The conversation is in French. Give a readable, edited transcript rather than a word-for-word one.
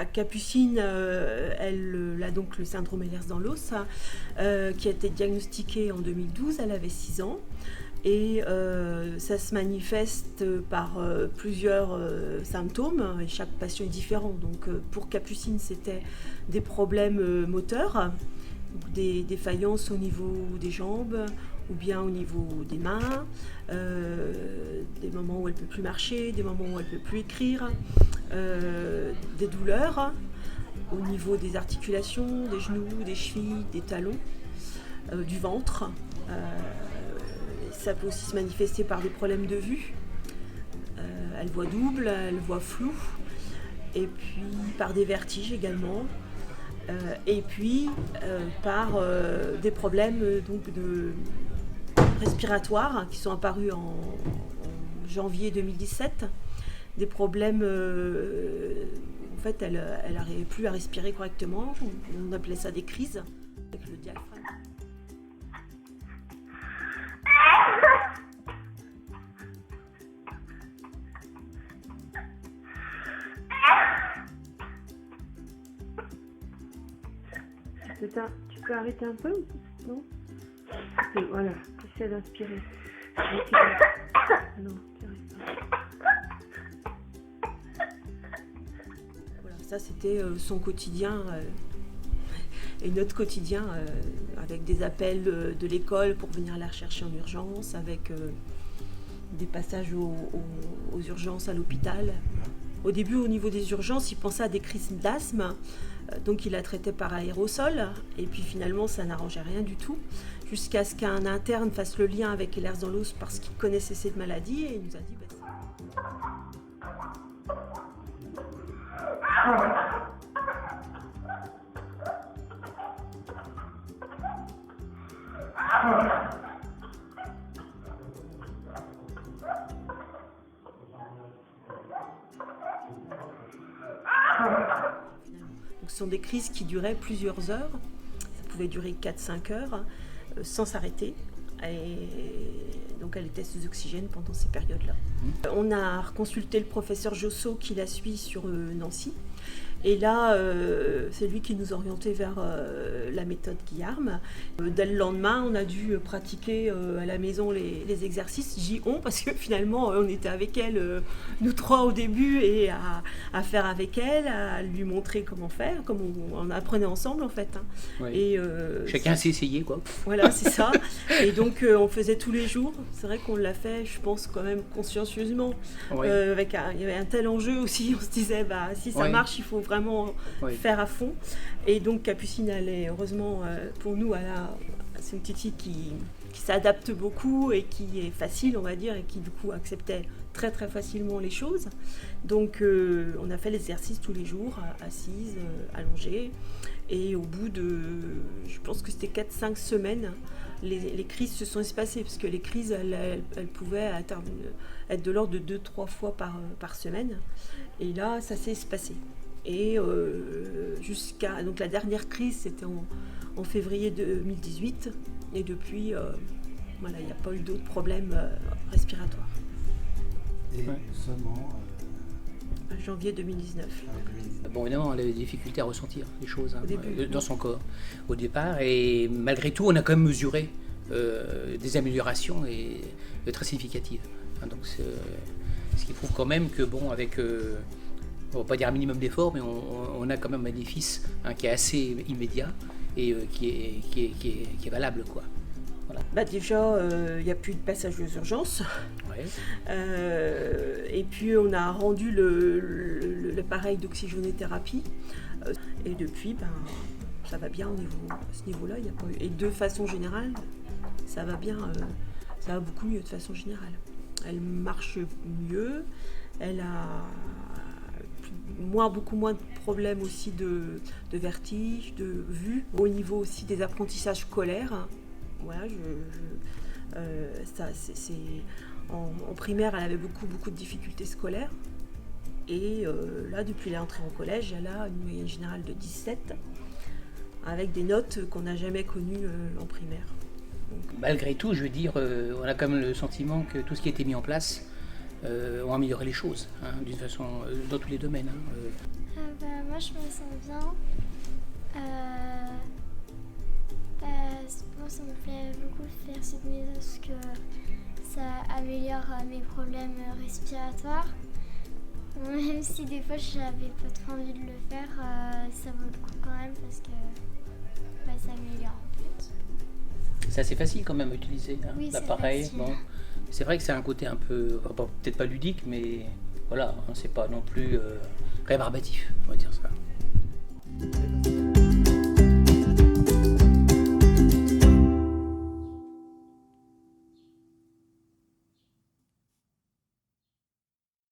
Capucine, elle a donc le syndrome Ehlers-Danlos, qui a été diagnostiqué en 2012, elle avait 6 ans. Et ça se manifeste par plusieurs symptômes, et chaque patient est différent. Donc pour Capucine, c'était des problèmes moteurs, des défaillances au niveau des jambes ou bien au niveau des mains, des moments où elle ne peut plus marcher, des moments où elle ne peut plus écrire, des douleurs au niveau des articulations, des genoux, des chevilles, des talons, du ventre. Ça peut aussi se manifester par des problèmes de vue. Elle voit double, elle voit flou, et puis par des vertiges également, et puis par des problèmes donc, respiratoires qui sont apparus en janvier 2017. Des problèmes, en fait, elle n'arrivait plus à respirer correctement. On appelait ça des crises avec le diaphragme. Tu peux arrêter un peu, non? Voilà, essaie d'inspirer. Non, tu arrêtes pas. Voilà, ça c'était son quotidien et notre quotidien avec des appels de l'école pour venir la rechercher en urgence, avec des passages aux urgences à l'hôpital. Au début, au niveau des urgences, il pensait à des crises d'asthme, donc il la traitait par aérosol, et puis finalement ça n'arrangeait rien du tout, jusqu'à ce qu'un interne fasse le lien avec Ehlers-Danlos parce qu'il connaissait cette maladie, et il nous a dit Donc, ce sont des crises qui duraient plusieurs heures, ça pouvait durer 4-5 heures sans s'arrêter. Et donc elle était sous oxygène pendant ces périodes-là. On a reconsulté le professeur Josso qui la suit sur Nancy. Et là, c'est lui qui nous orientait vers la méthode Guillarme. Dès le lendemain, on a dû pratiquer à la maison les exercices. J'y on parce que finalement, on était avec elle, nous trois au début, et à faire avec elle, à lui montrer comment faire, comme on apprenait ensemble en fait. Hein. Ouais. Et, chacun s'est essayé, quoi. Voilà, c'est ça. Et donc, on faisait tous les jours. C'est vrai qu'on l'a fait, je pense, quand même consciencieusement. Ouais. Il y avait un tel enjeu aussi. On se disait, si ça marche, il faut vraiment faire à fond. Et donc Capucine, elle est heureusement pour nous, c'est une petite fille qui s'adapte beaucoup et qui est facile, on va dire, et qui du coup acceptait très très facilement les choses. Donc on a fait l'exercice tous les jours, assise, allongée, et au bout de, je pense que c'était 4-5 semaines, les crises se sont espacées, parce que les crises, elles pouvaient être de l'ordre de 2-3 fois par semaine, et là ça s'est espacé. Et jusqu'à donc la dernière crise, c'était en février 2018, et depuis, voilà, il n'y a pas eu d'autres problèmes respiratoires. Et seulement Janvier 2019. Bon, évidemment, elle a des difficultés à ressentir les choses début, dans son corps au départ, et malgré tout, on a quand même mesuré des améliorations et très significatives. Donc, ce qui prouve quand même que, bon, avec on ne va pas dire un minimum d'effort, mais on a quand même un bénéfice qui est assez immédiat et qui est valable, quoi. Voilà. Déjà, il n'y a plus de passage aux urgences. Ouais. Et puis, on a rendu l'appareil d'oxygénothérapie. Et depuis, ça va bien à ce niveau-là. Il y a pas eu... Et de façon générale, ça va bien. Ça va beaucoup mieux de façon générale. Elle marche mieux. Elle a beaucoup moins de problèmes aussi de vertige, de vue, au niveau aussi des apprentissages scolaires. Voilà, en primaire, elle avait beaucoup de difficultés scolaires, et là, depuis l'entrée en collège, elle a une moyenne générale de 17, avec des notes qu'on n'a jamais connues en primaire. Donc, malgré tout, je veux dire, on a quand même le sentiment que tout ce qui a été mis en place ont amélioré les choses, d'une façon, dans tous les domaines. moi je me sens bien. Bon, ça me plaît beaucoup de faire cette méthode parce que ça améliore mes problèmes respiratoires. Même si des fois j'avais pas trop envie de le faire, ça vaut le coup quand même parce que ça améliore en fait. C'est assez facile quand même à utiliser, hein, oui, l'appareil. Bon. C'est vrai que c'est un côté un peu, peut-être pas ludique, mais voilà, hein, c'est pas non plus rébarbatif, on va dire ça.